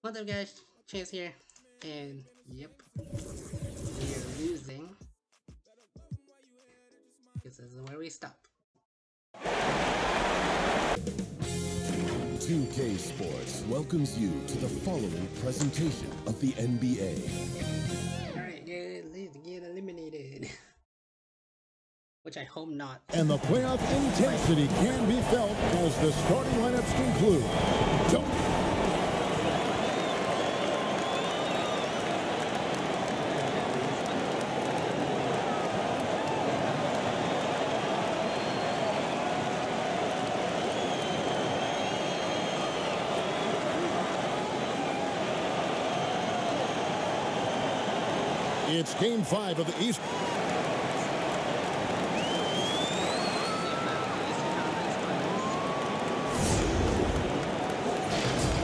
What's up, guys? Chase here, and yep, we're losing. This is where we stop. 2K Sports welcomes you to the following presentation of the NBA. Alright, good. Let's get eliminated. Which I hope not. And the playoff intensity can be felt as the starting lineups conclude. It's Game 5 of the East.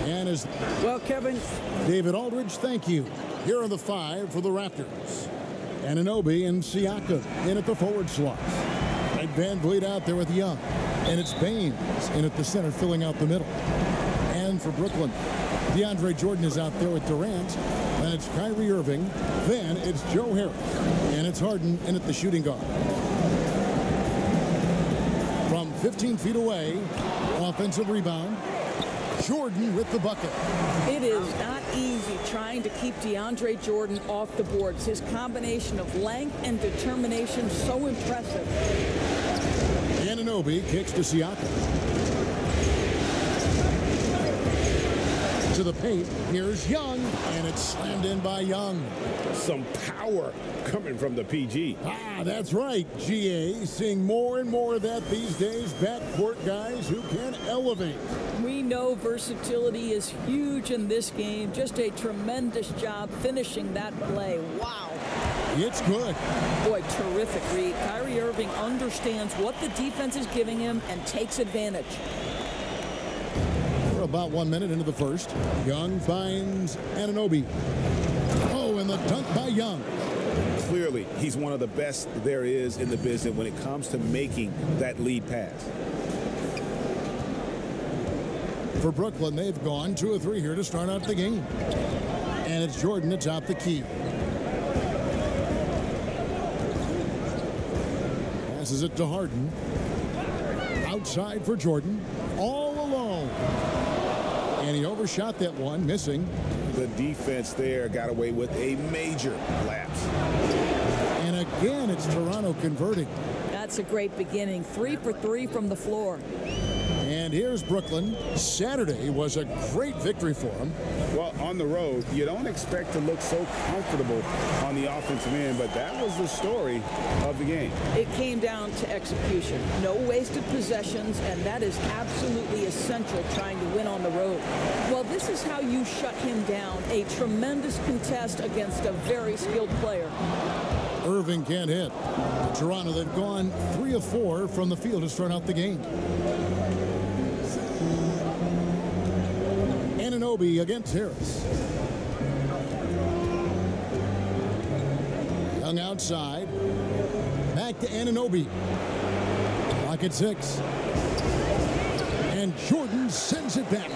And as well, Kevin. David Aldridge, thank you. Here are the 5 for the Raptors. Anunoby and Siakam in at the forward slots. Right, Van Vliet out there with Young. And it's Baines in at the center, filling out the middle. And for Brooklyn, DeAndre Jordan is out there with Durant. And it's Kyrie Irving. Then it's Joe Harris. And it's Harden in at the shooting guard. From 15 feet away, offensive rebound. Jordan with the bucket. It is not easy trying to keep DeAndre Jordan off the boards. His combination of length and determination so impressive. Anunoby kicks to Siakam. To the paint, here's Young, and it's slammed in by Young. Some power coming from the PG. Ah, that's right, GA. Seeing more and more of that these days. Backcourt guys who can elevate. We know versatility is huge in this game. Just a tremendous job finishing that play. Wow. It's good. Boy, terrific read. Kyrie Irving understands what the defense is giving him and takes advantage. We're about 1 minute into the first. Young finds Anunoby. Oh, and the dunk by Young. Clearly, he's one of the best there is in the business when it comes to making that lead pass. For Brooklyn, they've gone 2 of 3 here to start out the game. And it's Jordan atop the key. Passes it to Harden. Outside for Jordan. All alone. And he overshot that one, missing. The defense there got away with a major lapse. And again, it's Toronto converting. That's a great beginning. 3 for 3 from the floor. And here's Brooklyn. Saturday was a great victory for them. Well, on the road, you don't expect to look so comfortable on the offensive end, but that was the story of the game. It came down to execution. No wasted possessions, and that is absolutely essential trying to win on the road. Well, this is how you shut him down. A tremendous contest against a very skilled player. Irving can't hit. Toronto, they've gone 3 of 4 from the field to start out the game. Anunoby against Harris. Young outside. Back to Anunoby. Clock at 6. And Jordan sends it back.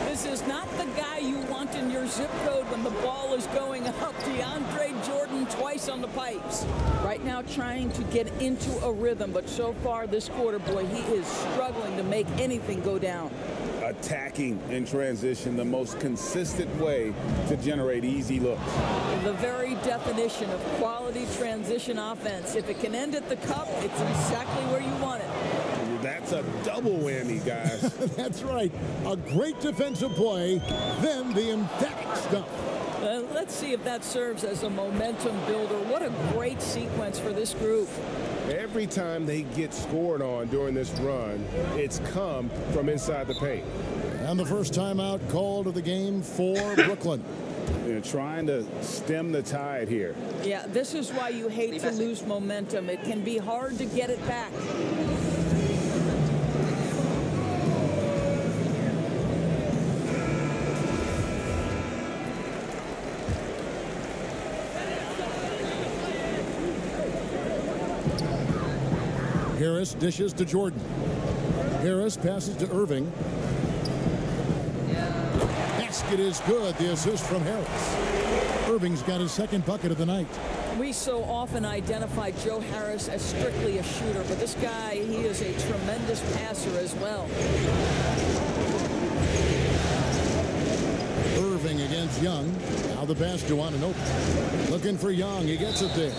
This is not the guy you want in your zip code when the ball is going up. DeAndre Jordan twice on the pipes. Right now trying to get into a rhythm, but so far this quarter, boy, he is struggling to make anything go down. Attacking in transition, the most consistent way to generate easy looks. The very definition of quality transition offense. If it can end at the cup, it's exactly where you want it. That's a double whammy, guys. That's right. A great defensive play, then the emphatic stuff. Let's see if that serves as a momentum builder. What a great sequence for this group. Every time they get scored on during this run, it's come from inside the paint. And the first timeout called of the game for Brooklyn. They're trying to stem the tide here. Yeah, this is why you hate to lose momentum. It can be hard to get it back. Harris dishes to Jordan. Harris passes to Irving. basket is good. The assist from Harris. Irving's got his second bucket of the night. We so often identify Joe Harris as strictly a shooter, but this guy, he is a tremendous passer as well. Irving against Young. Now the pass to Anunoby. Looking for Young. He gets it there.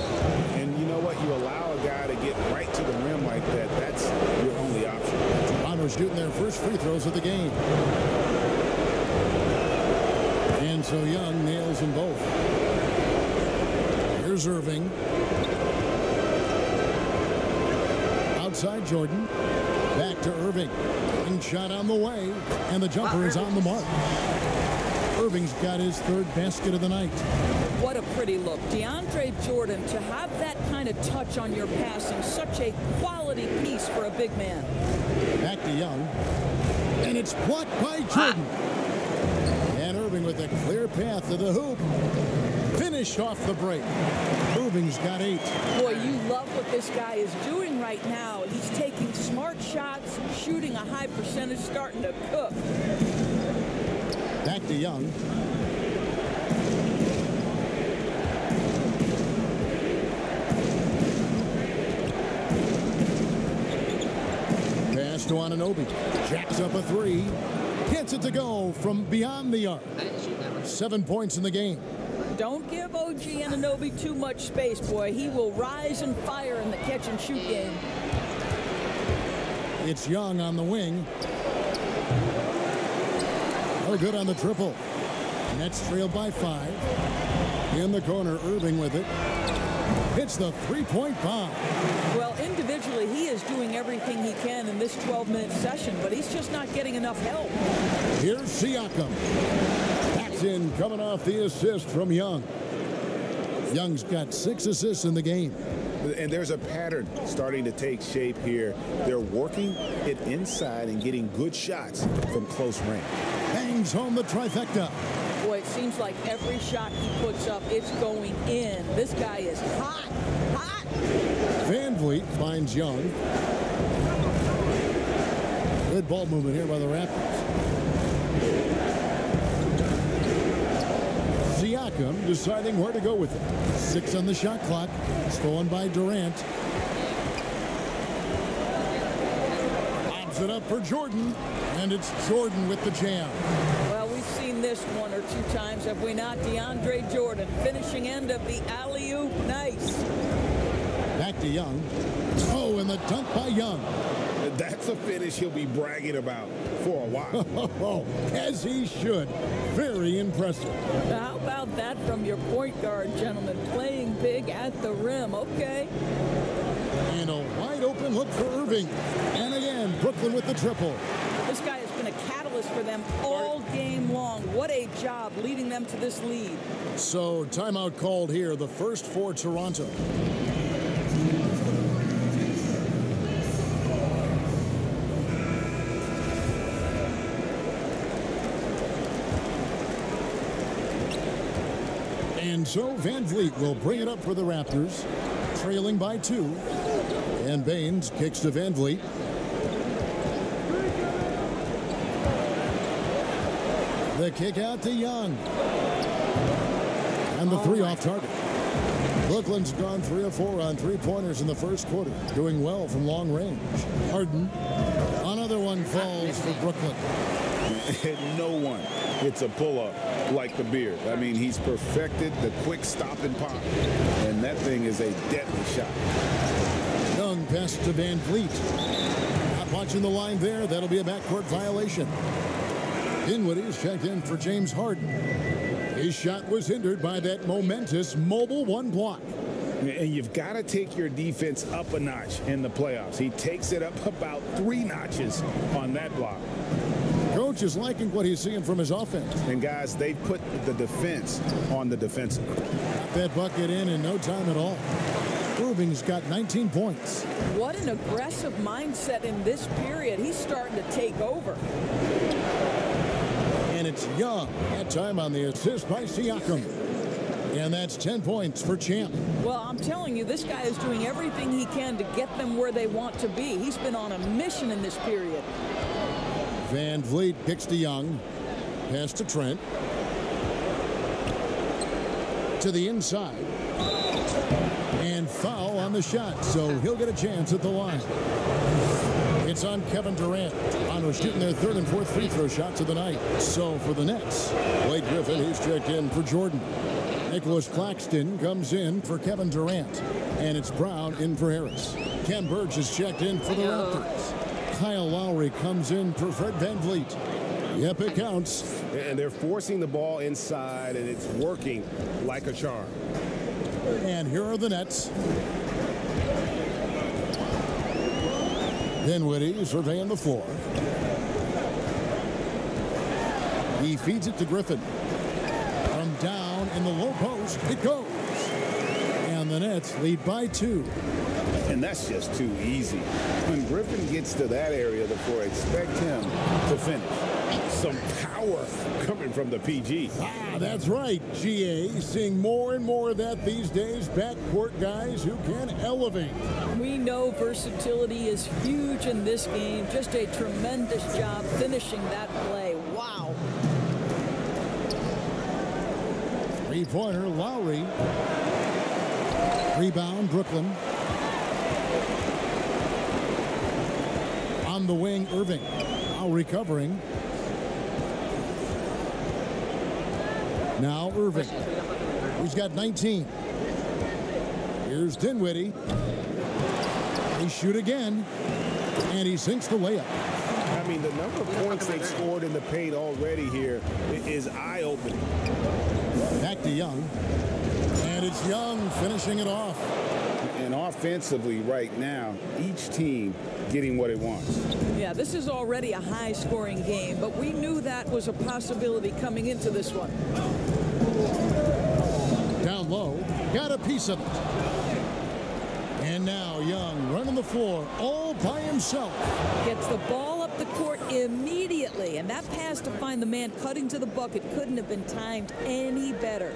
And you know what? You allow a guy to get right to the rim like that. That's your only option. Toronto shooting their first free throws of the game. And so Young nails them both. Here's Irving. Outside Jordan. Back to Irving. One shot on the way. And the jumper is on the mark. Irving's got his third basket of the night. What a pretty look. DeAndre Jordan, to have that kind of touch on your passing, such a quality piece for a big man. Back to Young. And it's blocked by Jordan. And Irving with a clear path to the hoop. Finish off the break. Irving's got 8. Boy, you love what this guy is doing right now. He's taking smart shots, shooting a high percentage, starting to cook. Back to Young. Pass to Anunoby. Jacks up a 3. Gets it to go from beyond the arc. 7 points in the game. Don't give OG Anunoby too much space, boy. He will rise and fire in the catch-and-shoot game. It's Young on the wing. Oh, good on the triple. Nets trailed by 5. In the corner, Irving with it. Hits the three-point bomb. Well, individually, he is doing everything he can in this 12-minute session, but he's just not getting enough help. Here's Siakam. That's in, coming off the assist from Young. Young's got 6 assists in the game. And there's a pattern starting to take shape here. They're working it inside and getting good shots from close range. Hangs home the trifecta. Boy, it seems like every shot he puts up, it's going in. This guy is hot, hot. Van Vliet finds Young. Good ball movement here by the Raptors. Siakam deciding where to go with it. 6 on the shot clock. Stolen by Durant. Lobs it up for Jordan. And it's Jordan with the jam. Well, we've seen this 1 or 2 times, have we not? DeAndre Jordan, finishing end of the alley-oop. Nice. Back to Young. Oh, and the dunk by Young. That's a finish he'll be bragging about for a while. As he should. Very impressive. How about that from your point guard, gentlemen? Playing big at the rim. Okay. And a wide open look for Irving. And again, Brooklyn with the triple. This guy has been a catalyst for them all game long. What a job leading them to this lead. So timeout called here, the first for Toronto. And so Van Vliet will bring it up for the Raptors, trailing by 2. And Baines kicks to Van Vliet. The kick out to Young. And the 3 off target. Brooklyn's gone 3 of 4 on 3-pointers in the first quarter, doing well from long range. Harden, another one falls for Brooklyn. No one hits a pull-up like the Beard. I mean, he's perfected the quick stop and pop, and that thing is a deadly shot. Young pass to Van Vliet. Not watching the line there. That'll be a backcourt violation. Dinwiddie's checked in for James Harden. His shot was hindered by that momentous mobile 1 block. And you've got to take your defense up a notch in the playoffs. He takes it up about 3 notches on that block. Coach is liking what he's seeing from his offense. And guys, they put the defense on the defensive. Got that bucket in no time at all. Irving's got 19 points. What an aggressive mindset in this period. He's starting to take over. And it's Young. That time on the assist by Siakam. And that's 10 points for Champ. Well, I'm telling you, this guy is doing everything he can to get them where they want to be. He's been on a mission in this period. Van Vliet kicks to Young. Pass to Trent. To the inside. And foul on the shot, so he'll get a chance at the line. It's on Kevin Durant. Toronto shooting their third and fourth free throw shots of the night. So for the Nets, Blake Griffin, he's checked in for Jordan. Nicholas Claxton comes in for Kevin Durant. And it's Brown in for Harris. Ken Burge is checked in for the Raptors. Kyle Lowry comes in for Fred VanVleet. Yep, it counts. And they're forcing the ball inside, and it's working like a charm. And here are the Nets. Dinwiddie surveying the floor. He feeds it to Griffin. From down in the low post, it goes. And the Nets lead by 2. And that's just too easy. When Griffin gets to that area of the floor, expect him to finish. Some power coming from the PG. That's right, GA. Seeing more and more of that these days. Backcourt guys who can elevate. We know versatility is huge in this game. Just a tremendous job finishing that play. Wow. Three-pointer, Lowry. Rebound, Brooklyn. On the wing, Irving. Lowry covering. Now Irving. He's got 19. Here's Dinwiddie. They shoot again. And he sinks the layup. I mean, the number of points they've scored in the paint already here is eye-opening. Back to Young. And it's Young finishing it off. And offensively right now, each team getting what it wants. Yeah, this is already a high-scoring game, but we knew that was a possibility coming into this one. Down low, got a piece of it. And now Young running the floor all by himself. Gets the ball up the court immediately, and that pass to find the man cutting to the bucket couldn't have been timed any better.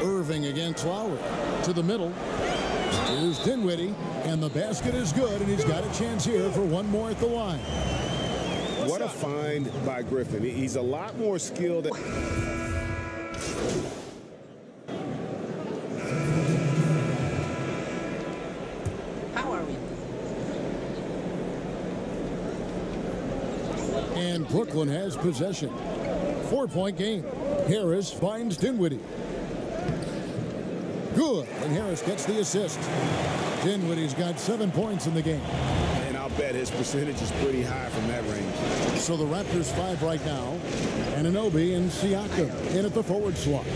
Irving against Lowry. To the middle. Here's Dinwiddie, and the basket is good, and he's got a chance here for one more at the line. What a find by Griffin. He's a lot more skilled. How are we? And Brooklyn has possession. 4-point game. Harris finds Dinwiddie. Good, and Harris gets the assist. Dinwiddie's got 7 points in the game. And I'll bet his percentage is pretty high from that range. So the Raptors 5 right now. Anunoby and Siakam in at the forward slot.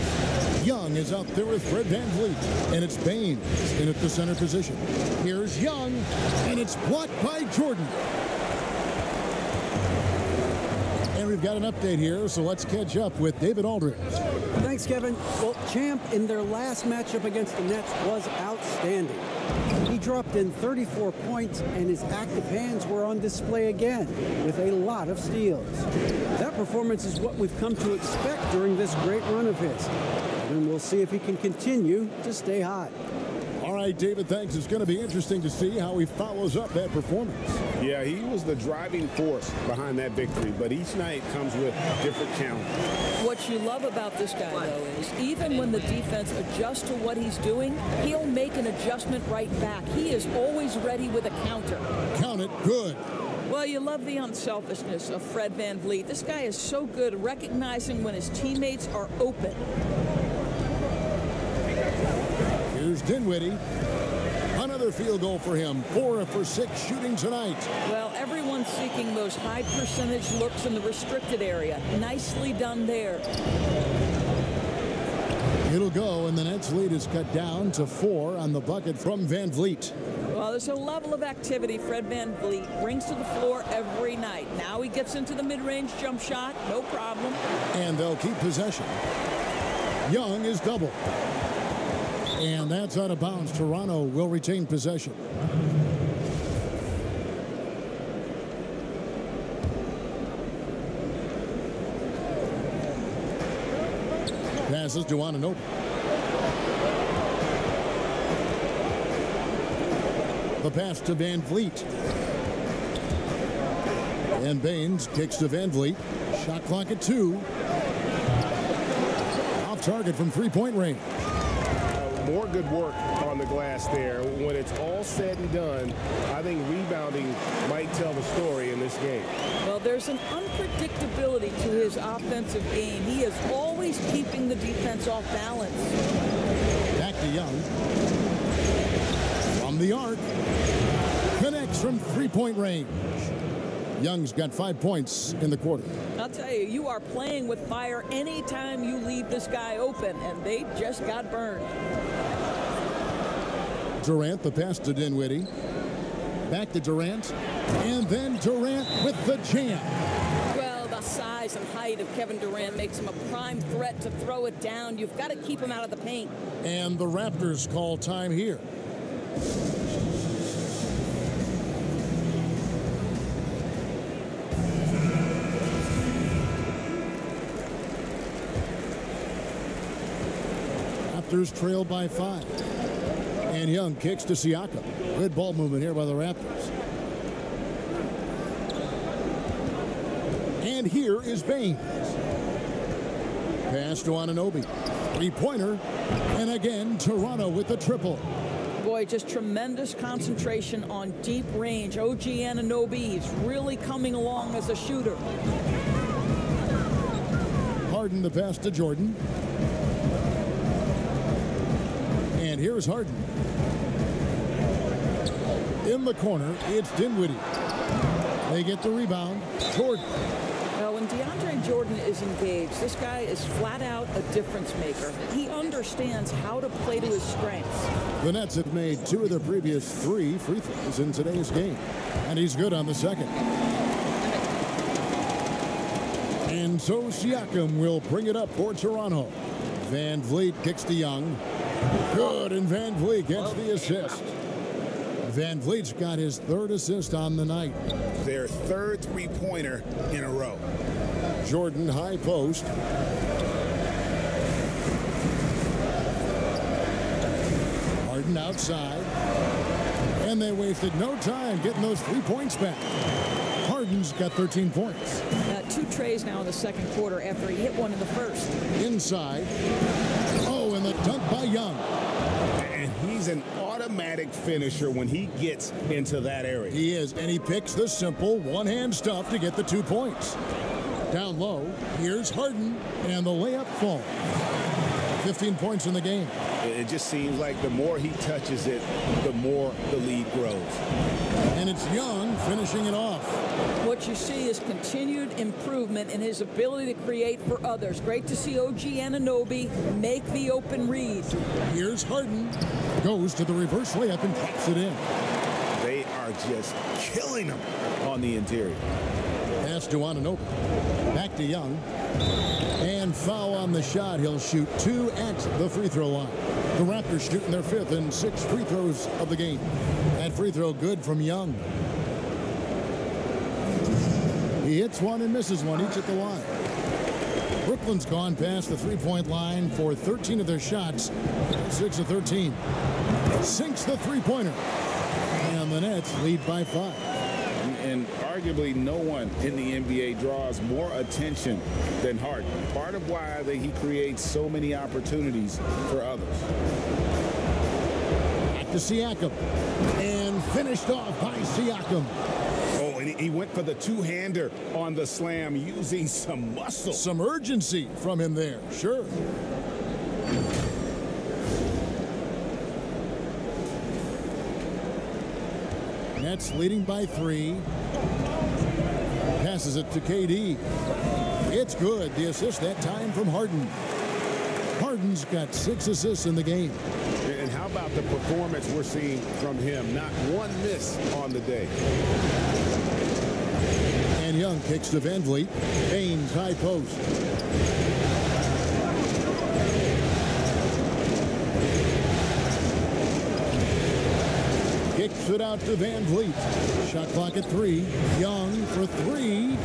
Young is out there with Fred VanVleet, and it's Baines in at the center position. Here's Young, and it's blocked by Jordan. And we've got an update here, so let's catch up with David Aldridge. Thanks, Kevin. Well, Champ in their last matchup against the Nets was outstanding. He dropped in 34 points, and his active hands were on display again with a lot of steals. That performance is what we've come to expect during this great run of his. And we'll see if he can continue to stay hot. All right, David, thanks. It's going to be interesting to see how he follows up that performance. Yeah, he was the driving force behind that victory, but each night comes with different challenges. What you love about this guy, though, is even when the defense adjusts to what he's doing, he'll make an adjustment right back. He is always ready with a counter. Count it. Good. Well, you love the unselfishness of Fred VanVleet. This guy is so good at recognizing when his teammates are open. Here's Dinwiddie. Another field goal for him. 4 for 6 shooting tonight. Well, everyone's seeking those high percentage looks in the restricted area. Nicely done there. It'll go, and the Nets lead is cut down to 4 on the bucket from VanVleet. Well, there's a level of activity Fred VanVleet brings to the floor every night. Now he gets into the mid-range jump shot, no problem. And they'll keep possession. Young is double. And that's out of bounds. Toronto will retain possession. Passes to Anunoby. The pass to VanVleet. And Baines kicks to Van Vliet. Shot clock at 2. Off target from three-point range. More good work on the glass there. When it's all said and done, I think rebounding might tell the story in this game. Well, there's an unpredictability to his offensive game. He is always keeping the defense off balance. Back to Young. From the arc. Connects from three-point range. Young's got 5 points in the quarter. I'll tell you, you are playing with fire anytime you leave this guy open, and they just got burned. Durant, the pass to Dinwiddie. Back to Durant. And then Durant with the jam. Well, the size and height of Kevin Durant makes him a prime threat to throw it down. You've got to keep him out of the paint. And the Raptors call time here. Raptors trail by 5. And Young kicks to Siakam. Good ball movement here by the Raptors. And here is Baines. Pass to Anunoby. Three-pointer. And again, Toronto with the triple. Boy, just tremendous concentration on deep range. OG Anunoby is really coming along as a shooter. Harden the pass to Jordan. And here's Harden. In the corner, it's Dinwiddie. They get the rebound. Jordan. Well, when DeAndre Jordan is engaged, this guy is flat out a difference maker. He understands how to play to his strengths. The Nets have made 2 of their previous 3 free throws in today's game. And he's good on the second. And so Siakam will bring it up for Toronto. Van Vliet kicks to Young. Good, and Van Vliet gets the assist. Van Vliet's got his 3rd assist on the night. Their 3rd three-pointer in a row. Jordan high post. Harden outside. And they wasted no time getting those 3 points back. Harden's got 13 points. 2 trays now in the second quarter after he hit one in the first. Inside. Oh, and the dunk by Young. And he's an automatic finisher when he gets into that area. He is, and he picks the simple one-hand stuff to get the 2 points. Down low, here's Harden, and the layup falls. 15 points in the game. It just seems like the more he touches it, the more the lead grows. And it's Young finishing it off. What you see is continued improvement in his ability to create for others. Great to see OG Anunoby make the open read. Here's Harden. Goes to the reverse layup and taps it in. They are just killing him on the interior. Pass to Anunoby. Back to Young. And foul on the shot. He'll shoot 2 at the free throw line. The Raptors shooting their 5th and 6th free throws of the game. That free throw good from Young. He hits one and misses one, each at the line. Brooklyn's gone past the three-point line for 13 of their shots. 6 of 13. Sinks the three-pointer. And the Nets lead by 5. And arguably no one in the NBA draws more attention than Harden. Part of why he creates so many opportunities for others. Back to Siakam. And finished off by Siakam. Oh, and he went for the two-hander on the slam using some muscle. Some urgency from him there, sure. Nets leading by 3. Passes it to KD. It's good. The assist that time from Harden. Harden's got 6 assists in the game. And how about the performance we're seeing from him? Not one miss on the day. And Young kicks to Van Vliet. Baines high post. Kicks it out to Van Vliet. Shot clock at 3. Young for 3.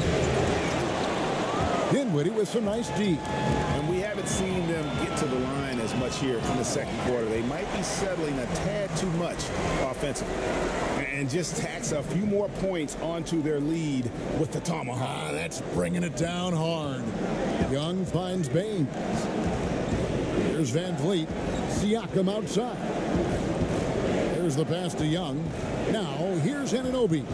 Dinwiddie with some nice D. And we haven't seen them get to the line as much here in the second quarter. They might be settling a tad too much offensively. And just tax a few more points onto their lead with the tomahawk. That's bringing it down hard. Young finds Baines. Here's Van Vliet. Siakam outside. There's the pass to Young. Now, here's Anunoby.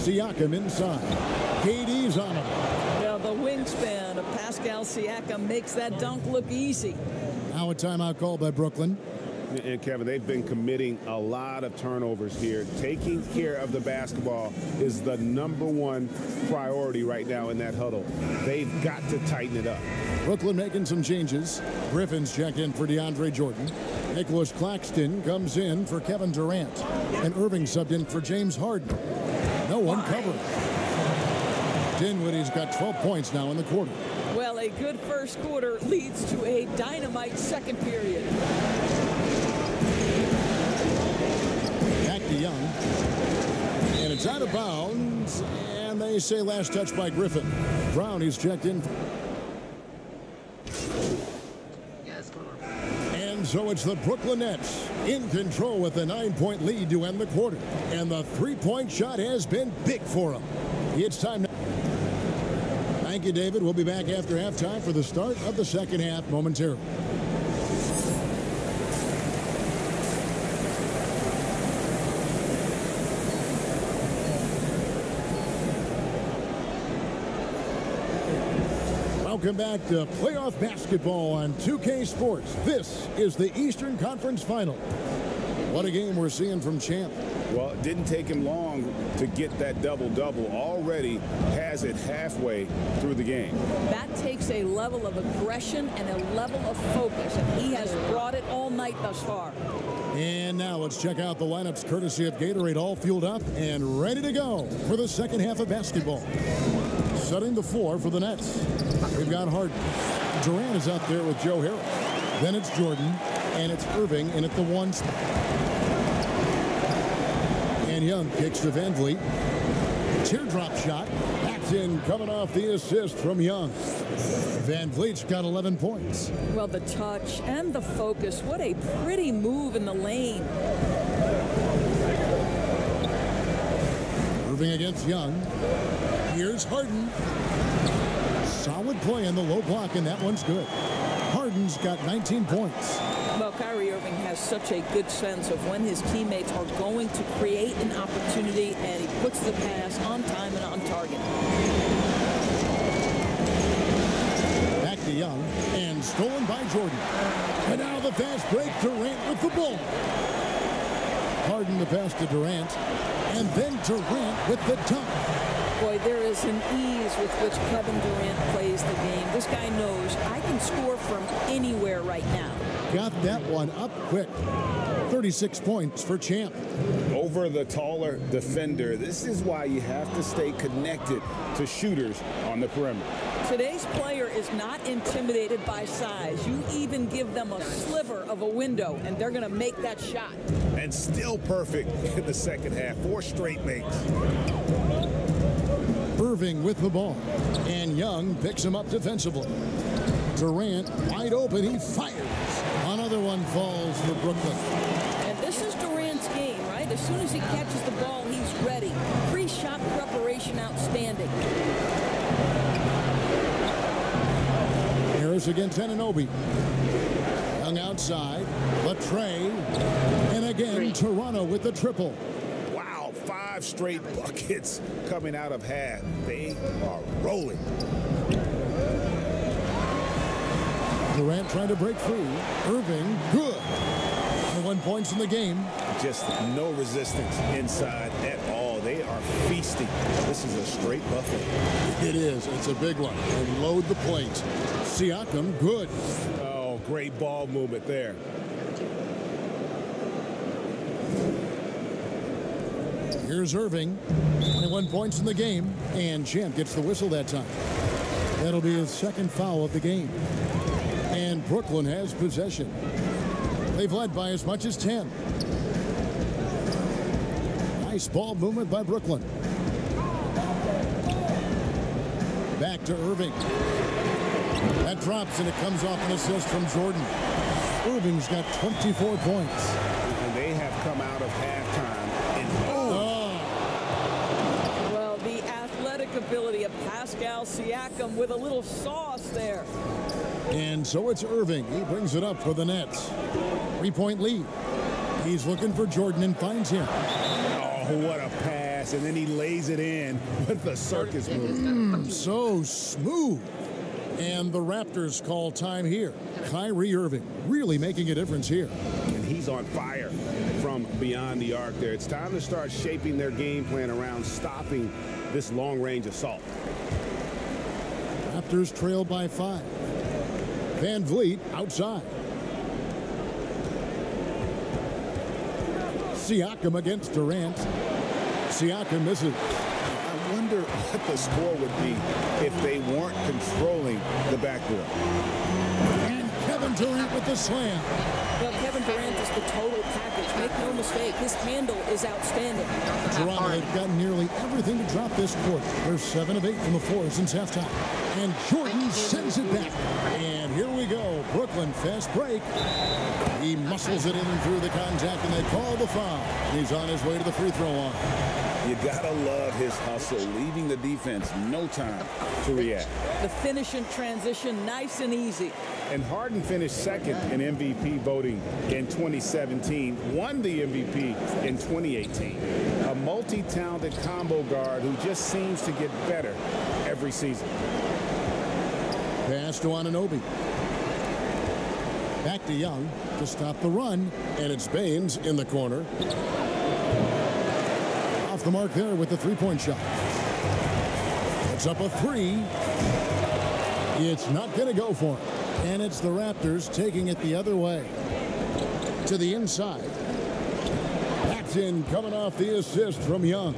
Siakam inside. KD's on him. Well, the wingspan of Pascal Siakam makes that dunk look easy. Now a timeout called by Brooklyn. And Kevin, they've been committing a lot of turnovers here. Taking care of the basketball is the #1 priority right now in that huddle. They've got to tighten it up. Brooklyn making some changes. Griffin's checked in for DeAndre Jordan. Nicholas Claxton comes in for Kevin Durant. And Irving subbed in for James Harden. No one covered. Dinwiddie's got 12 points now in the quarter. Well, a good first quarter leads to a dynamite second period. Back to Young. And it's out of bounds. And they say last touch by Griffin. Brownie's checked in. And so it's the Brooklyn Nets in control with a 9-point lead to end the quarter. And the three-point shot has been big for them. It's time now. Thank you, David. We'll be back after halftime for the start of the second half momentarily. Welcome back to playoff basketball on 2K Sports. This is the Eastern Conference Final. What a game we're seeing from Champ. Well, it didn't take him long to get that double-double. Already has it halfway through the game. That takes a level of aggression and a level of focus, and he has brought it all night thus far. And now let's check out the lineups courtesy of Gatorade, all fueled up and ready to go for the second half of basketball. Setting the floor for the Nets. We've got Harden. Durant is out there with Joe Harris. Then it's Jordan, and it's Irving in at the 1 spot. And Young kicks to Van Vliet. Teardrop shot. That's in, coming off the assist from Young. Van Vliet's got 11 points. Well, the touch and the focus. What a pretty move in the lane. Irving against Young. Here's Harden. Solid play in the low block, and that one's good. Harden's got 19 points. Well, Kyrie Irving has such a good sense of when his teammates are going to create an opportunity, and he puts the pass on time and on target. Back to Young, and stolen by Jordan. And now the fast break, Durant with the ball. Harden the pass to Durant, and then Durant with the dunk. Boy, there is an ease with which Kevin Durant plays the game. This guy knows I can score from anywhere right now. Got that one up quick. 36 points for Champ. Over the taller defender. This is why you have to stay connected to shooters on the perimeter. Today's player is not intimidated by size. You even give them a sliver of a window, and they're going to make that shot. And still perfect in the second half. 4 straight makes. Irving with the ball. And Young picks him up defensively. Durant wide open. He fires. Another one falls for Brooklyn. And this is Durant's game, right? As soon as he catches the ball, he's ready. Pre-shot preparation outstanding. Harris against Anunoby. Young outside. Latrey. And again, Toronto with the triple. Wow, 5 straight buckets coming out of half. They are rolling. Durant trying to break free. Irving, good. 21 points in the game. Just no resistance inside at all. They are feasting. This is a straight buffet. It is. It's a big one. And load the plate. Siakam, good. Oh, great ball movement there. Here's Irving. 21 points in the game. And Champ gets the whistle that time. That'll be his second foul of the game. And Brooklyn has possession. They've led by as much as 10. Nice ball movement by Brooklyn. Back to Irving. That drops, and it comes off an assist from Jordan. Irving's got 24 points. And they have come out of halftime. And Well, the athletic ability of Pascal Siakam with a little sauce there. And so it's Irving. He brings it up for the Nets. 3-point lead. He's looking for Jordan and finds him. oh, what a pass. And then he lays it in with the circus move. So smooth. And the Raptors call time here. Kyrie Irving really making a difference here. And he's on fire from beyond the arc there. It's time to start shaping their game plan around stopping this long-range assault. Raptors trail by 5. Van Vliet outside. Siakam against Durant. Siakam misses. I wonder what the score would be if they weren't controlling the backdoor. And Kevin Durant with the slam. Well, Kevin Durant is the total package. Make no mistake, his handle is outstanding. Toronto have gotten nearly everything to drop this quarter. They're 7 of 8 from the floor since halftime. And Jordan sends it back. And here we go. Brooklyn, fast break. He muscles it in through the contact, and they call the foul. He's on his way to the free throw line. You gotta love his hustle, leaving the defense no time to react. The finish in transition, nice and easy. And Harden finished second in MVP voting in 2017, won the MVP in 2018. A multi-talented combo guard who just seems to get better every season. Pass to Anunoby. Back to Young to stop the run, and it's Baines in the corner. Off the mark there with the three-point shot. It's up a 3. It's not going to go for him. And it's the Raptors taking it the other way. To the inside. Paxson coming off the assist from Young.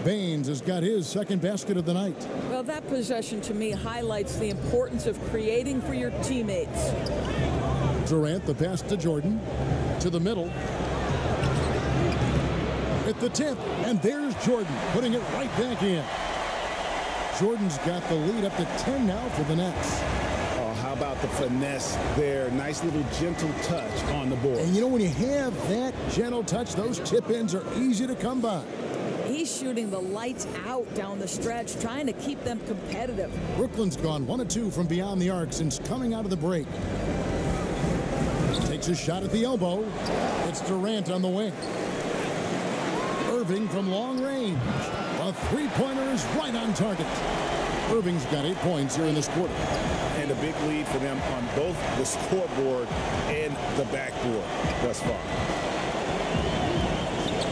Baines has got his second basket of the night. Well, that possession to me highlights the importance of creating for your teammates. Durant, the pass to Jordan. To the middle. At the tip, and there's Jordan putting it right back in. Jordan's got the lead up to 10 now for the Nets. Oh, how about the finesse there? Nice little gentle touch on the board. And you know, when you have that gentle touch, those tip-ins are easy to come by. He's shooting the lights out down the stretch, trying to keep them competitive. Brooklyn's gone 1 of 2 from beyond the arc since coming out of the break. Takes a shot at the elbow. It's Durant on the wing. Irving from long range. A three-pointer is right on target. Irving's got 8 points here in this quarter. And a big lead for them on both the scoreboard and the backboard thus far.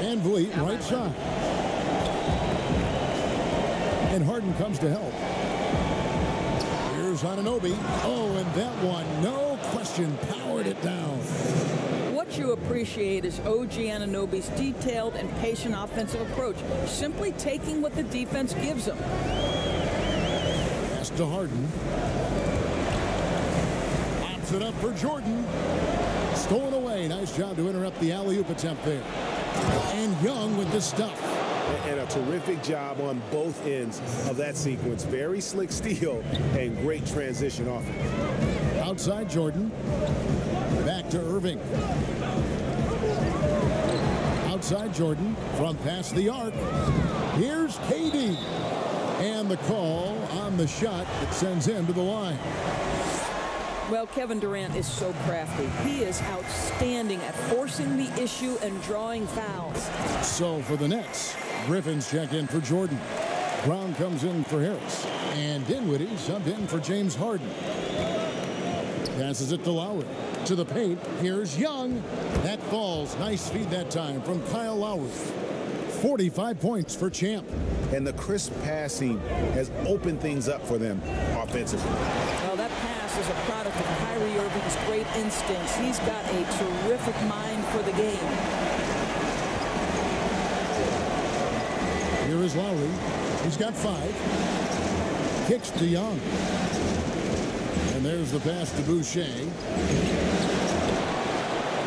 Van Vliet, right side. And Harden comes to help. Here's Anunoby. Oh, and that one, no question, powered it down. What you appreciate is OG Anunoby's detailed and patient offensive approach, simply taking what the defense gives him. Pass to Harden. Pops it up for Jordan. Stolen away. Nice job to interrupt the alley-oop attempt there. And Young with the stuff. And a terrific job on both ends of that sequence. Very slick steal and great transition offense. Outside Jordan. Back to Irving. Outside Jordan from past the arc. Here's KD. And the call on the shot that sends him to the line. Well, Kevin Durant is so crafty. He is outstanding at forcing the issue and drawing fouls. So for the Nets, Griffin's check in for Jordan. Brown comes in for Harris. And Dinwiddie subbed in for James Harden. Passes it to Lowry. To the paint. Here's Young. That falls. Nice feed that time from Kyle Lowry. 45 points for Champ. And the crisp passing has opened things up for them offensively. Well, that pass is a product of Kyrie Irving's great instincts. He's got a terrific mind for the game. Here is Lowry. He's got 5. Kicks to Young. And there's the pass to Boucher.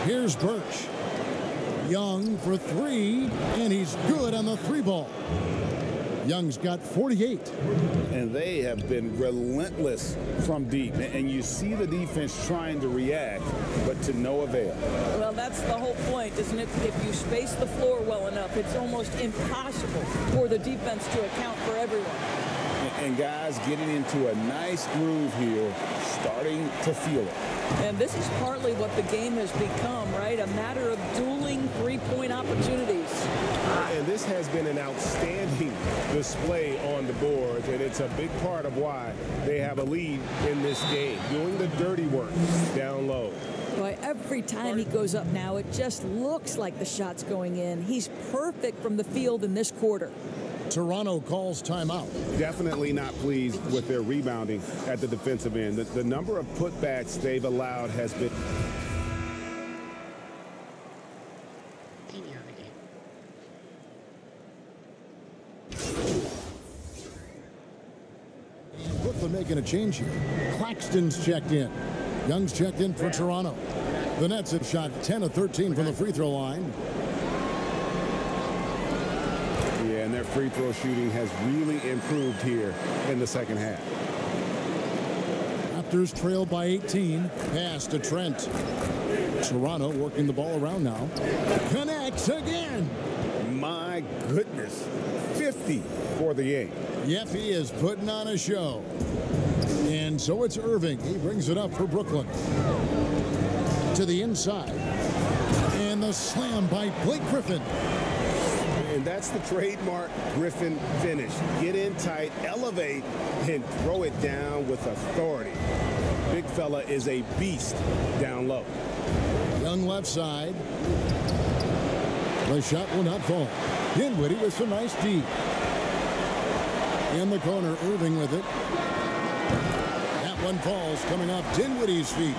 Here's Birch. Young for 3, and he's good on the 3 ball. Young's got 48. And they have been relentless from deep. And you see the defense trying to react, but to no avail. Well, that's the whole point, isn't it? If you space the floor well enough, it's almost impossible for the defense to account for everyone. And guys getting into a nice groove here, starting to feel it. And this is partly what the game has become, right? A matter of dueling three-point opportunities. And this has been an outstanding display on the boards, and it's a big part of why they have a lead in this game, doing the dirty work down low. Boy, every time he goes up now, it just looks like the shot's going in. He's perfect from the field in this quarter. Toronto calls timeout. Definitely not pleased with their rebounding at the defensive end. The number of putbacks they've allowed has been... Brooklyn making a change here. Claxton's checked in. Young's checked in for Toronto. The Nets have shot 10 of 13 from the free throw line. Yeah, and their free throw shooting has really improved here in the second half. Raptors trail by 18. Pass to Trent. Toronto working the ball around now. Connects again. My goodness. 50 for the game. Yep, he is putting on a show. And so it's Irving. He brings it up for Brooklyn. To the inside. And the slam by Blake Griffin. And that's the trademark Griffin finish. Get in tight, elevate, and throw it down with authority. Big fella is a beast down low. Young left side. The shot will not fall. Dinwiddie with some nice D. In the corner, Irving with it. That one falls, coming off Dinwiddie's feet.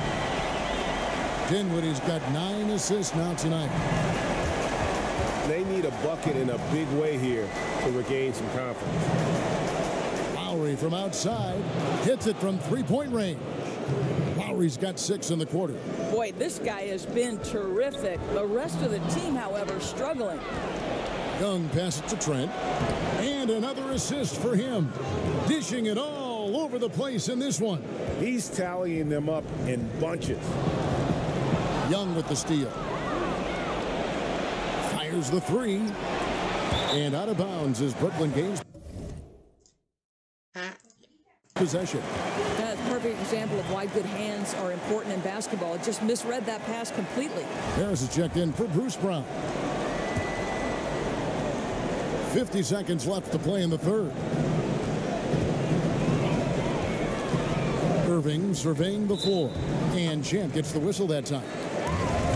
Dinwiddie's got 9 assists now tonight. They need a bucket in a big way here to regain some confidence. Lowry from outside hits it from three-point range. Lowry's got 6 in the quarter. Boy, this guy has been terrific. The rest of the team, however, struggling. Young passes to Trent. And another assist for him. Dishing it all over the place in this one. He's tallying them up in bunches. Young with the steal. Fires the three. And out of bounds as Brooklyn gains possession. That's a perfect example of why good hands are important in basketball. It just misread that pass completely. Harris is checked in for Bruce Brown. 50 seconds left to play in the third. Irving surveying the floor. And Champ gets the whistle that time.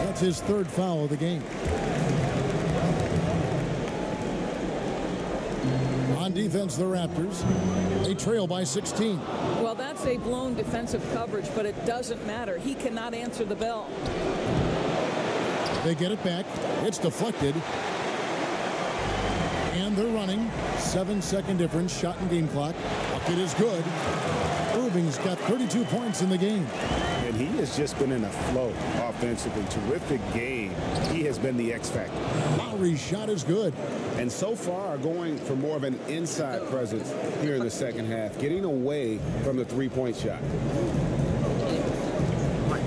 That's his third foul of the game. On defense, the Raptors. They trail by 16. Well, that's a blown defensive coverage, but it doesn't matter. He cannot answer the bell. They get it back. It's deflected. And they're running. 7-second difference. Shot and game clock. Bucket is good. Irving's got 32 points in the game. And he has just been in a flow offensively. Terrific game. He has been the X factor. Lowry's shot is good. And so far going for more of an inside presence here in the second half, getting away from the three-point shot.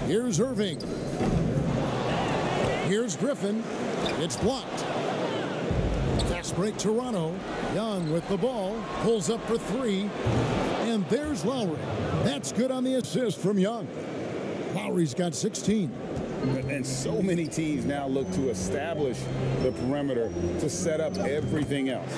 Here's Irving. Here's Griffin. It's blocked. Fast break Toronto. Young with the ball. Pulls up for three. And there's Lowry. That's good on the assist from Young. Lowry's got 16. And so many teams now look to establish the perimeter to set up everything else.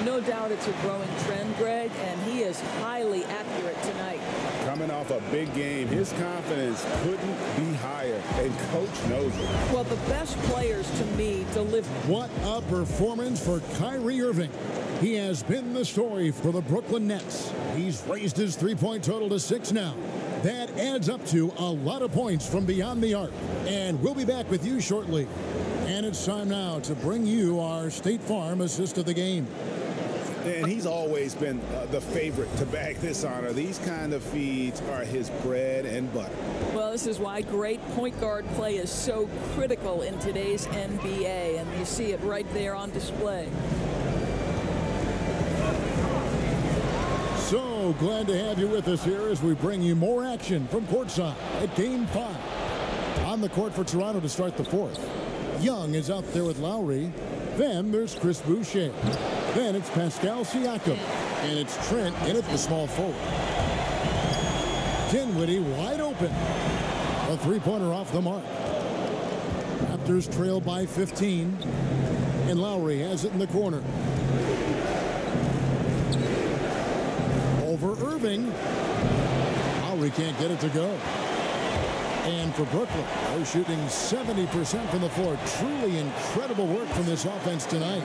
No doubt it's a growing trend, Greg, and he is highly accurate tonight. Coming off a big game, his confidence couldn't be higher, and Coach knows it. Well, the best players to me deliver. What a performance for Kyrie Irving. He has been the story for the Brooklyn Nets. He's raised his three-point total to 6 now. That adds up to a lot of points from beyond the arc. And we'll be back with you shortly. And it's time now to bring you our State Farm assist of the game. And he's always been the favorite to bag this honor. These kind of feeds are his bread and butter. Well, this is why great point guard play is so critical in today's NBA. And you see it right there on display. So glad to have you with us here as we bring you more action from courtside at Game 5. On the court for Toronto to start the fourth. Young is out there with Lowry. Then there's Chris Boucher. Then it's Pascal Siakam. And it's Trent in at the small forward. Dinwiddie wide open. A three-pointer off the mark. Raptors trail by 15. And Lowry has it in the corner. Over Irving. Lowry can't get it to go. And for Brooklyn, they're shooting 70% from the floor. Truly incredible work from this offense tonight.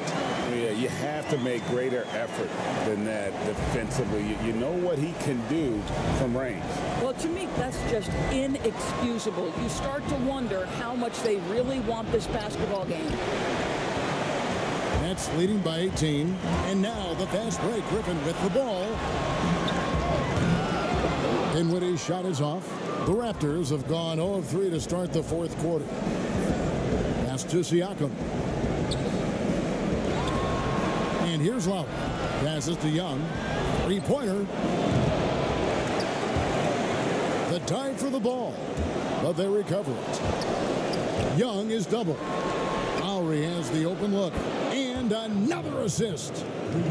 Yeah, you have to make greater effort than that defensively. You know what he can do from range. Well, to me, that's just inexcusable. You start to wonder how much they really want this basketball game. Nets leading by 18. And now the fast break. Griffin with the ball. Dinwiddie's shot is off. The Raptors have gone 0 of 3 to start the fourth quarter. Pass to Siakam. And here's Lowry. Passes to Young. Three-pointer. The dive for the ball. But they recover it. Young is double. Lowry has the open look. And another assist.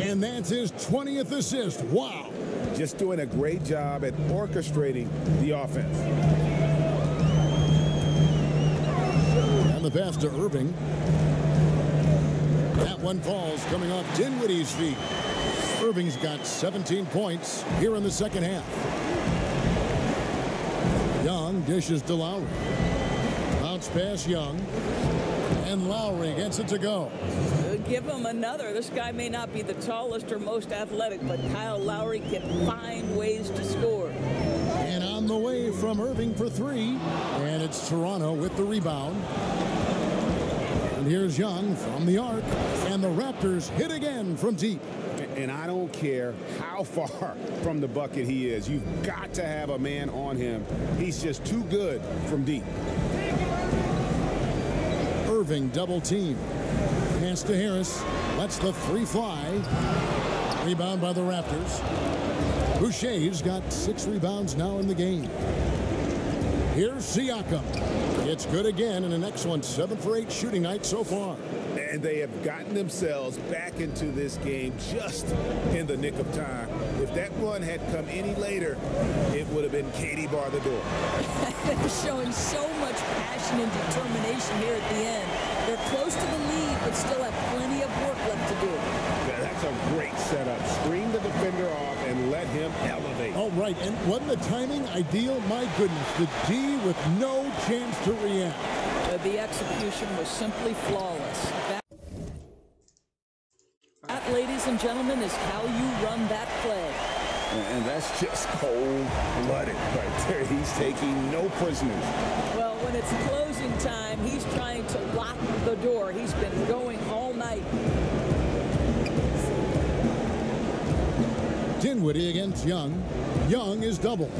And that's his 20th assist. Wow. Just doing a great job at orchestrating the offense. And the pass to Irving. That one falls coming off Dinwiddie's feet. Irving's got 17 points here in the second half. Young dishes to Lowry. Bounce pass Young. And Lowry gets it to go. Give him another. This guy may not be the tallest or most athletic, but Kyle Lowry can find ways to score. And on the way from Irving for three. And it's Toronto with the rebound. And here's Young from the arc. And the Raptors hit again from deep. And I don't care how far from the bucket he is. You've got to have a man on him. He's just too good from deep. Irving double team. Pass to Harris. Lets the three fly. Rebound by the Raptors. Boucher's got 6 rebounds now in the game. Here's Siakam. It's good again in an excellent 7 for 8 shooting night so far. And they have gotten themselves back into this game just in the nick of time. If that run had come any later, it would have been Katie bar the door. They're showing so much passion and determination here at the end. They're close to the lead, but still have plenty of work left to do. Yeah, that's a great setup. Screen the defender off and let him elevate. Oh, right. And wasn't the timing ideal? My goodness. The D with no chance to react. The execution was simply flawless. That, ladies and gentlemen, is how you run that play. And that's just cold-blooded right there. He's taking no prisoners. Well, when it's closing time, he's trying to lock the door. He's been going all night. Dinwiddie against Young. Young is double.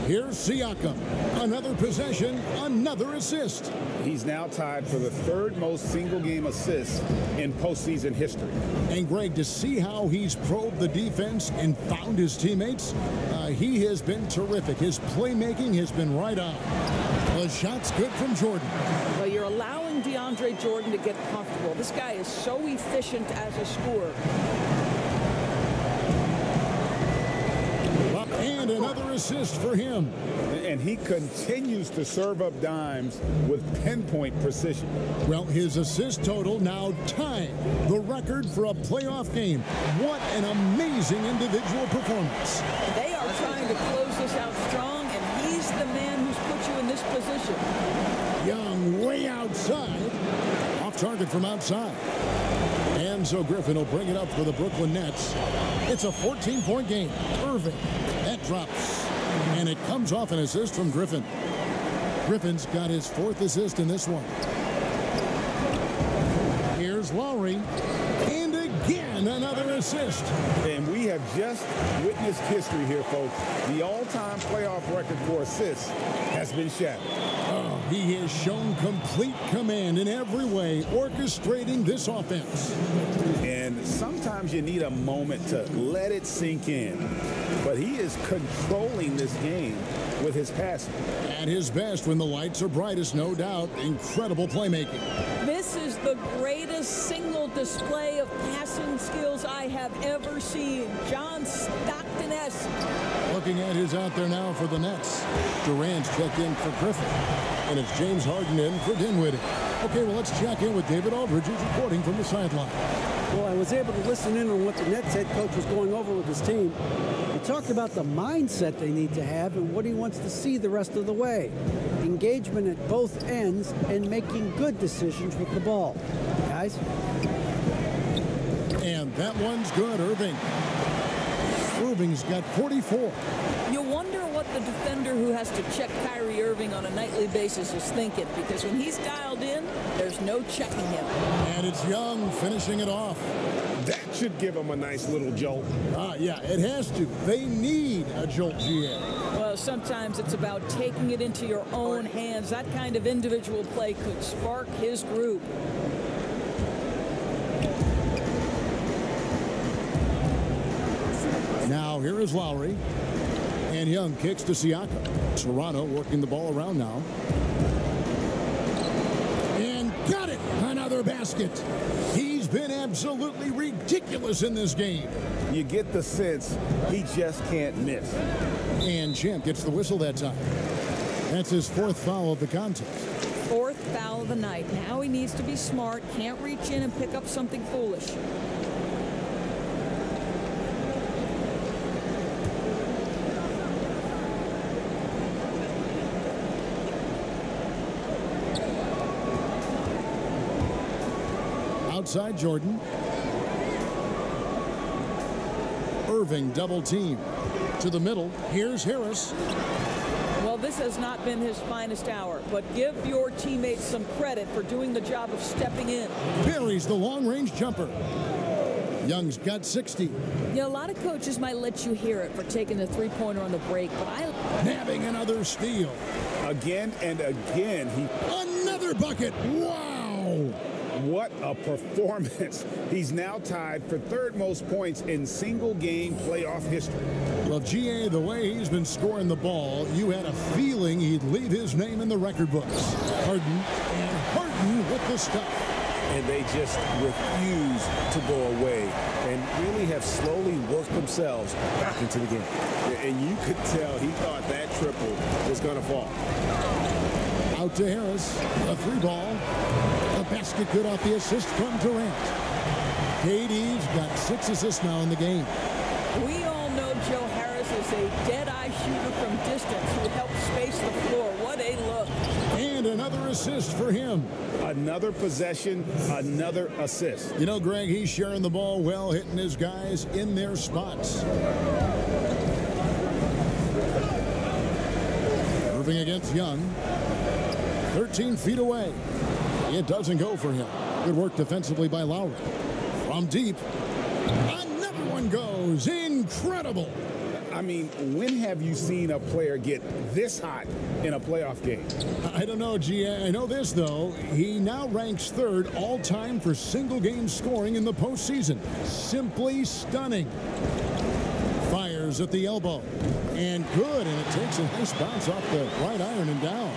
Here's Siakam. Another possession, another assist. He's now tied for the 3rd most single-game assists in postseason history. And Greg, to see how he's probed the defense and found his teammates, he has been terrific. His playmaking has been right on. The shot's good from Jordan. Well, you're allowing DeAndre Jordan to get comfortable. This guy is so efficient as a scorer. And another assist for him. And he continues to serve up dimes with pinpoint precision. Well, his assist total now tying the record for a playoff game. What an amazing individual performance. They are trying to close this out strong, and he's the man who's put you in this position. Young way outside. Off target from outside. And so Griffin will bring it up for the Brooklyn Nets. It's a 14-point game. Irving. That drops. And it comes off an assist from Griffin. Griffin's got his 4th assist in this one. Here's Lowry. And again, And another assist. And we have just witnessed history here, folks. The all-time playoff record for assists has been shattered. Oh, he has shown complete command in every way, orchestrating this offense. And sometimes you need a moment to let it sink in. But he is controlling this game with his passing. At his best when the lights are brightest, no doubt. Incredible playmaking. This is the greatest single display of passing skills I have ever seen. John Stockton-esque. Looking at who's out there now for the Nets. Durant's checked in for Griffin. And it's James Harden in for Dinwiddie. Okay, well, let's check in with David Aldridge, who's reporting from the sideline. Well, I was able to listen in on what the Nets head coach was going over with his team. He talked about the mindset they need to have and what he wants to see the rest of the way. Engagement at both ends and making good decisions with the ball. Guys? And that one's good, Irving. Irving's got 44. You wonder what the defender who has to check Kyrie Irving on a nightly basis is thinking, because when he's dialed in, there's no checking him. And it's Young finishing it off. That should give him a nice little jolt. Yeah, it has to. They need a jolt, GA. Well, sometimes it's about taking it into your own hands. That kind of individual play could spark his group. Now here is Lowry. And Young kicks to Siakam. Toronto working the ball around now. And got it! Another basket. He's been absolutely ridiculous in this game. You get the sense he just can't miss. And Champ gets the whistle that time. That's his fourth foul of the contest. Fourth foul of the night. Now he needs to be smart. Can't reach in and pick up something foolish. Outside Jordan. Irving double team. To the middle. Here's Harris. Well, this has not been his finest hour, but give your teammates some credit for doing the job of stepping in. Buries the long-range jumper. Young's got 60. Yeah, a lot of coaches might let you hear it for taking the three-pointer on the break, but Nabbing another steal. Again and again. Another bucket. Wow. What a performance. He's now tied for third most points in single-game playoff history. Well, GA, the way he's been scoring the ball, you had a feeling he'd leave his name in the record books. Harden with the stuff. And they just refuse to go away and really have slowly worked themselves back into the game. And you could tell he thought that triple was going to fall. Out to Harris. A three ball. A basket good off the assist from Durant. KD's got 6 assists now in the game. we all know Joe Harris is a dead-eye shooter from distance who helps space the floor. What a look. And another assist for him. Another possession, another assist. You know, Greg, he's sharing the ball well, hitting his guys in their spots. Irving against Young. 13 feet away. It doesn't go for him. Good work defensively by Lowry. From deep. Another one goes. Incredible. I mean, when have you seen a player get this hot in a playoff game? I don't know, G.A. I know this, though. He now ranks third all-time for single-game scoring in the postseason. Simply stunning. Fires at the elbow. And good, and it takes a nice bounce off the right iron and down.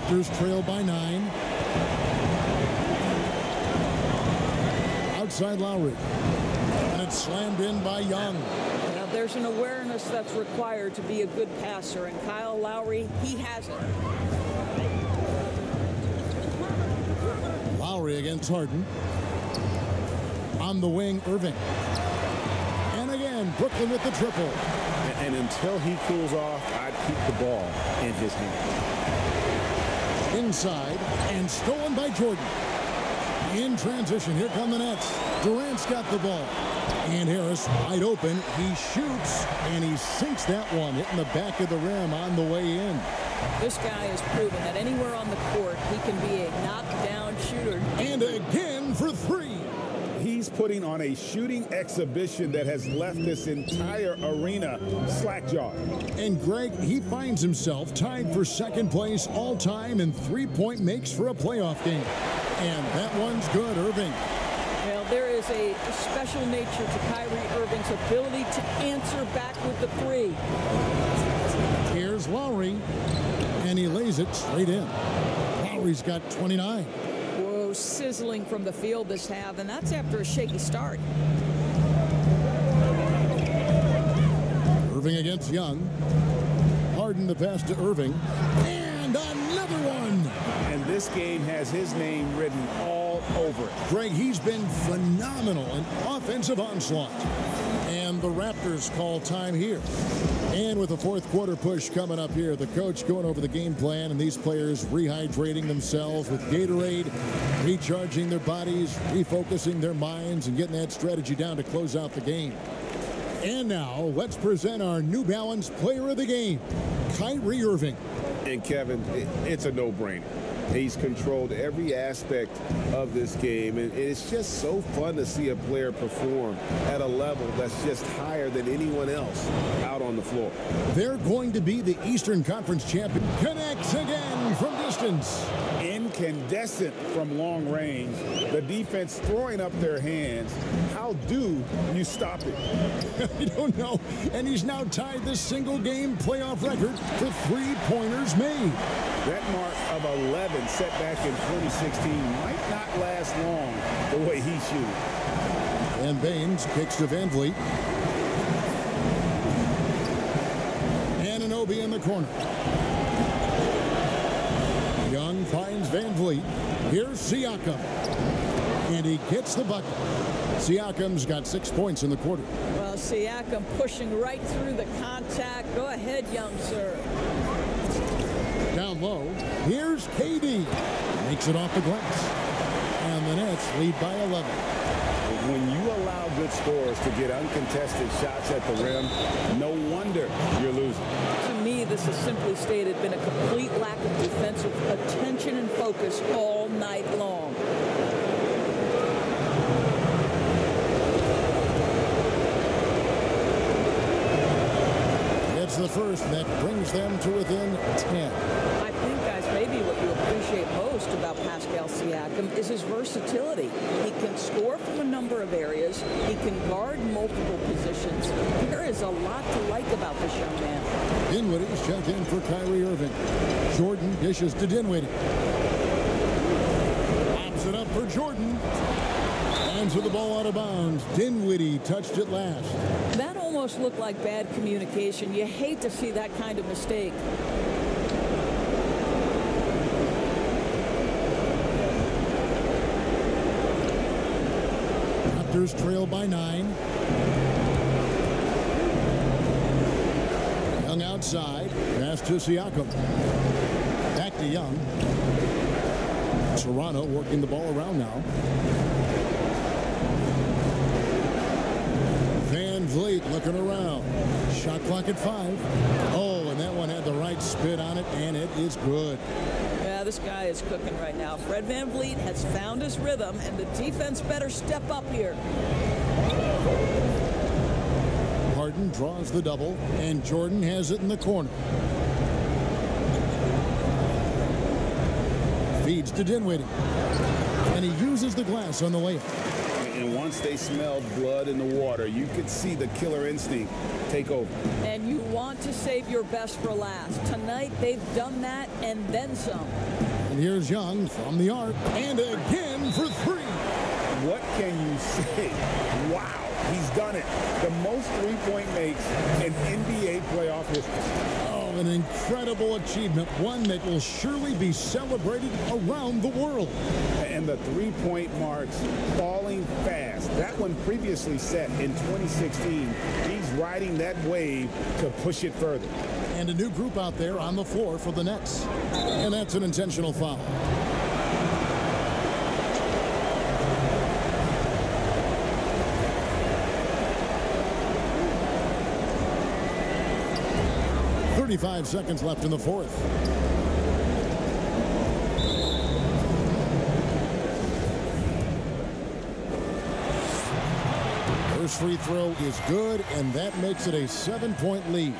Raptors trail by 9. Outside Lowry. And it's slammed in by Young. Now, there's an awareness that's required to be a good passer, and Kyle Lowry, he has it. Lowry against Harden. On the wing, Irving. And again, Brooklyn with the triple. And until he cools off, I'd keep the ball in his hand. Inside, and stolen by Jordan. In transition, here come the Nets. Durant's got the ball. And Harris wide open. He shoots, and he sinks that one, hitting the back of the rim on the way in. This guy has proven that anywhere on the court, he can be a knockdown shooter. And again for 3. He's He's putting on a shooting exhibition that has left this entire arena slack-jawed. And Greg, he finds himself tied for second place all-time in three-point makes for a playoff game. And that one's good, Irving. Well, there is a special nature to Kyrie Irving's ability to answer back with the three. Here's Lowry, and he lays it straight in. Lowry's got 29. Whoa, sizzling from the field this half, and that's after a shaky start. Irving against Young. Harden the pass to Irving. And another one. And this game has his name written all over it. Greg, he's been phenomenal in offensive onslaught. And the Raptors call time here. And with the fourth quarter push coming up here, the coach going over the game plan and these players rehydrating themselves with Gatorade, recharging their bodies, refocusing their minds, and getting that strategy down to close out the game. And now, let's present our New Balance Player of the Game, Kyrie Irving. And Kevin, it's a no-brainer. He's controlled every aspect of this game, and it's just so fun to see a player perform at a level that's just higher than anyone else out on the floor. They're going to be the Eastern Conference champion. Connects again from distance. Incandescent from long range. The defense throwing up their hands. How do you stop it? I don't know. And he's now tied the single-game playoff record for three-pointers made. That mark of 11 set back in 2016 might not last long the way he shoots. And Baines kicks to Van Vliet. Anunoby in the corner. Young finds Van Vliet. Here's Siakam. And he gets the bucket. Siakam's got 6 points in the quarter. Well, Siakam pushing right through the contact. Go ahead, young sir. Down low, here's KD. Makes it off the glass. And the Nets lead by 11. When you allow good scorers to get uncontested shots at the rim, no wonder you're losing. To me, this has simply stated been a complete lack of defensive attention and focus all night long. It's the first that brings them to within 10. I think, guys, maybe what you appreciate most about Pascal Siakam is his versatility. He can score from a number of areas. He can guard multiple positions. There is a lot to like about this young man. Dinwiddie's checked in for Kyrie Irving. Jordan dishes to Dinwiddie. Pops it up for Jordan. Hands with the ball out of bounds. Dinwiddie touched it last. That almost looked like bad communication. You hate to see that kind of mistake. Raptors trail by 9. Young outside. Pass to Siakam. Back to Young. Toronto working the ball around now. Van Vliet looking around. Shot clock at 5. Oh, and that one had the right spin on it, and it is good. Yeah, this guy is cooking right now. Fred Van Vliet has found his rhythm, and the defense better step up here. Harden draws the double, and Jordan has it in the corner. Feeds to Dinwiddie. And he uses the glass on the layup. And once they smelled blood in the water, you could see the killer instinct take over. And you want to save your best for last. Tonight, they've done that and then some. And here's Young from the arc. And again for 3. What can you say? Wow, he's done it. The most three-point makes in NBA playoff history. Oh, an incredible achievement. One that will surely be celebrated around the world. And the three-point marks falling fast. That one previously set in 2016. He's riding that wave to push it further. And a new group out there on the floor for the Nets. And that's an intentional foul. .35 seconds left in the fourth. First free throw is good, and that makes it a 7-point lead.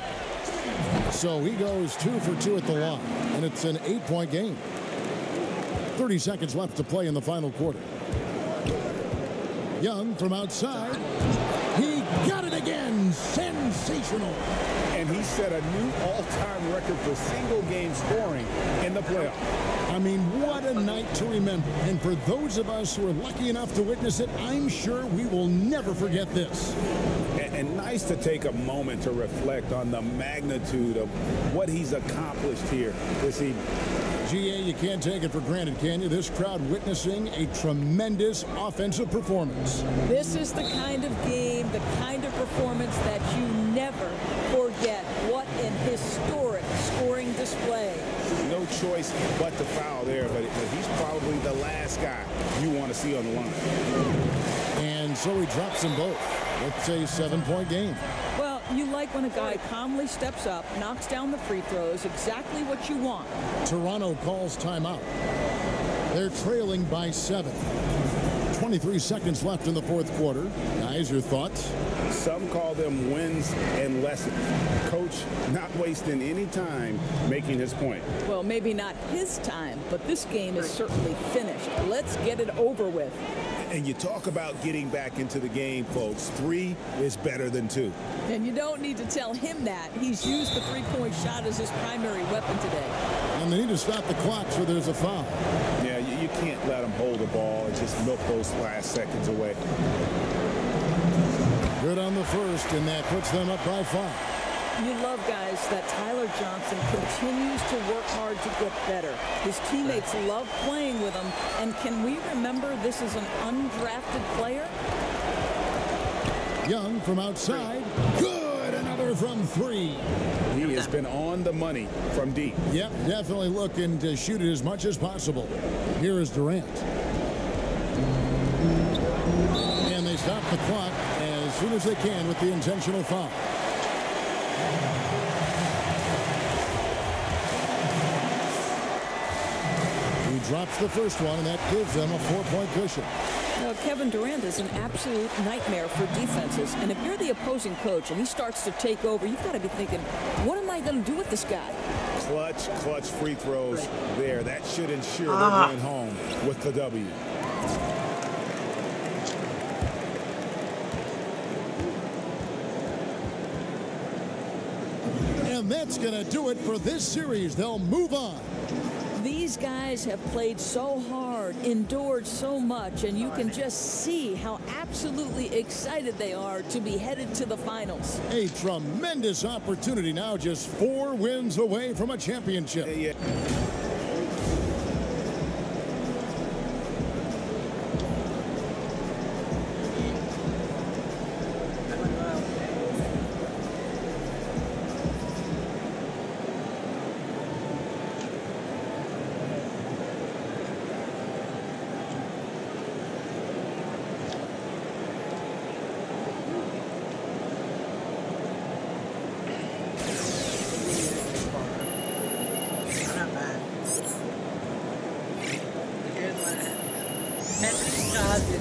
So he goes 2 for 2 at the line, and it's an 8-point game. 30 seconds left to play in the final quarter. Young from outside. He got it again. Sensational. And he set a new all-time record for single-game scoring in the playoffs. I mean, what a night to remember. And for those of us who are lucky enough to witness it, I'm sure we will never forget this. And nice to take a moment to reflect on the magnitude of what he's accomplished here this evening. GA, you can't take it for granted, can you? This crowd witnessing a tremendous offensive performance. This is the kind of game, the kind of performance that you never forget. What an historic scoring display. No choice but to foul there, but he's probably the last guy you want to see on the line. And so he drops them both. It's a 7-point game. Well, you like when a guy calmly steps up, knocks down the free throws, exactly what you want. Toronto calls timeout. They're trailing by 7. 23 seconds left in the fourth quarter. Guys, your thoughts? Some call them wins and lessons. Coach not wasting any time making his point. Well, maybe not his time, but this game is certainly finished. Let's get it over with. And you talk about getting back into the game, folks. 3 is better than 2. And you don't need to tell him that. He's used the three-point shot as his primary weapon today. And they need to stop the clock so there's a foul. Yeah, you can't let him hold the ball and just milk those last seconds away. Good on the first, and that puts them up by 5. You love, guys, that Tyler Johnson continues to work hard to get better. His teammates love playing with him. And can we remember this is an undrafted player? Young from outside. Good. Another from 3. He has been on the money from deep. Yep, definitely looking to shoot it as much as possible. Here is Durant. And they stop the clock as soon as they can with the intentional foul. He drops the first one, and that gives them a 4-point cushion. Now, Kevin Durant is an absolute nightmare for defenses. And if you're the opposing coach and he starts to take over, you've got to be thinking, what am I going to do with this guy? Clutch free throws there. That should ensure they're going home with the W. And that's going to do it for this series. They'll move on. These guys have played so hard, endured so much, and you can just see how absolutely excited they are to be headed to the finals. A tremendous opportunity now, just 4 wins away from a championship. Yeah.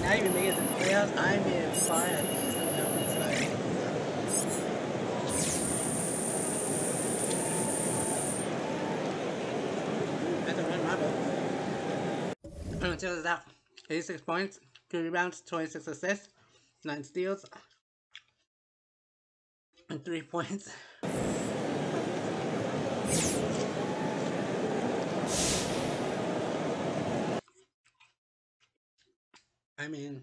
Now even make it to the playoffs, I'm being fired. I don't run my boat. Until it's out. 86 points, 2 rebounds, 26 assists, 9 steals, and 3 points. I mean,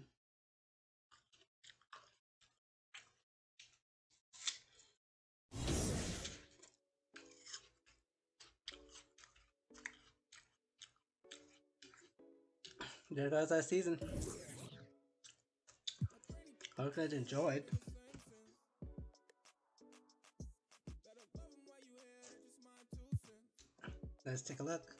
there goes our season. Hope you guys enjoyed. Let's take a look.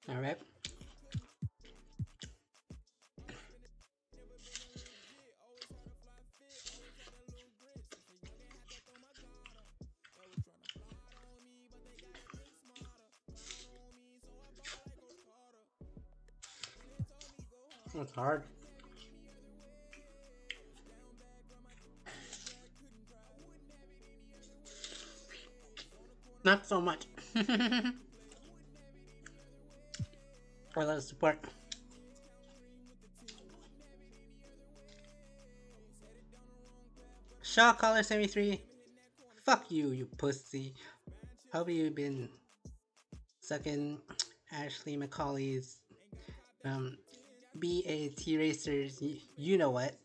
All right. It's hard. Not so much. For the support. Shaw Caller 73. Fuck you, you pussy. Hope you've been sucking Ashley McCauley's BAT Racers. You know what?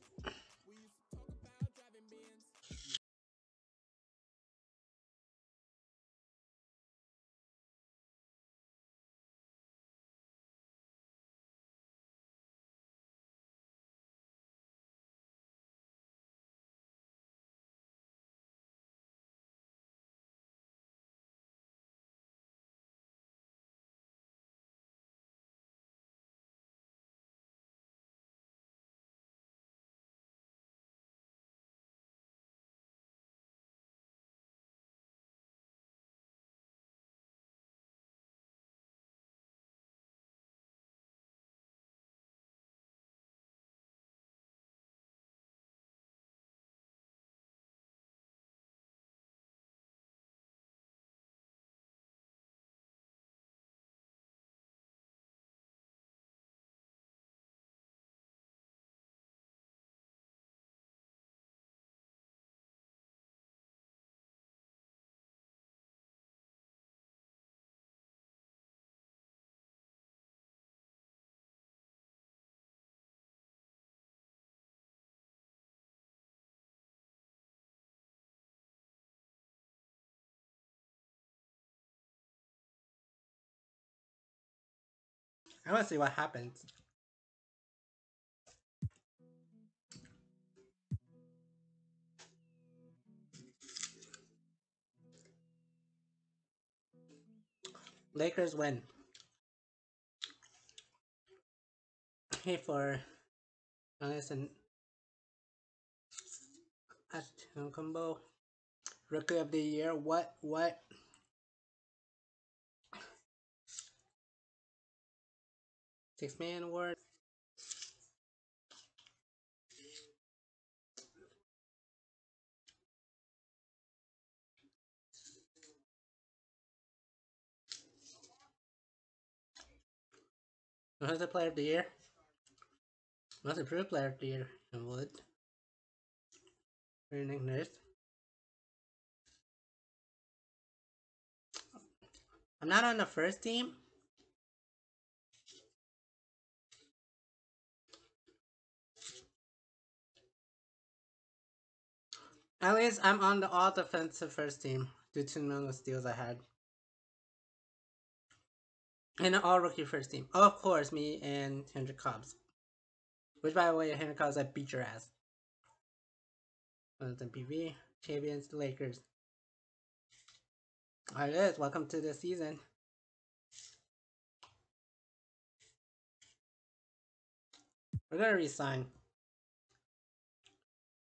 I want to see what happens. Lakers win. Hey for listen. Ashton combo. Rookie of the year. What? 6-man award. Who's the player of the year? Most improved player of the year. And Wood. Very nice. I'm not on the first team. At least I'm on the all defensive first team due to the amount of steals I had. And an all rookie first team. Of course, me and Hendrick Cobbs. Which, by the way, Hendrick Cobbs, I beat your ass. Jonathan PV, champions, the Lakers. Alright, guys, welcome to the season. We're gonna resign.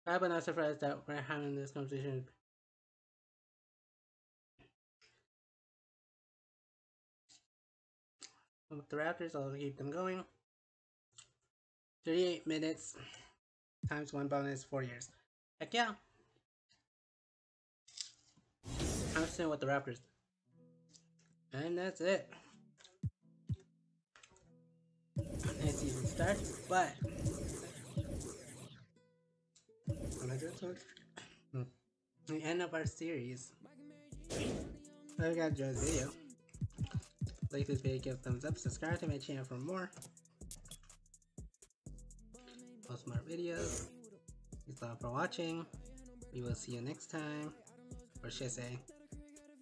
I'm not surprised that we're having this conversation. With the Raptors, I'll keep them going. 38 minutes times 1 bonus, 4 years. Heck yeah. I'm staying with the Raptors. And that's it. Next season starts, but the end of our series. If you guys enjoyed the video, like this video, give a thumbs up, subscribe to my channel for more. Post more videos. Thanks a lot for watching. We will see you next time. Or should I say,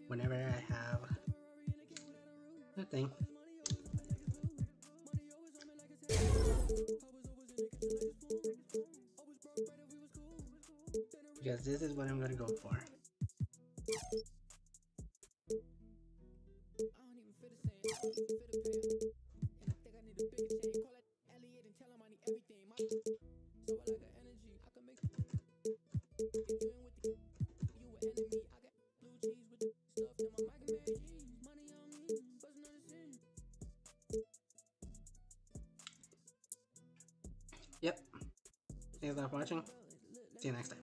whenever I have a thing. Because this is what I'm gonna go for. watching. See you next time.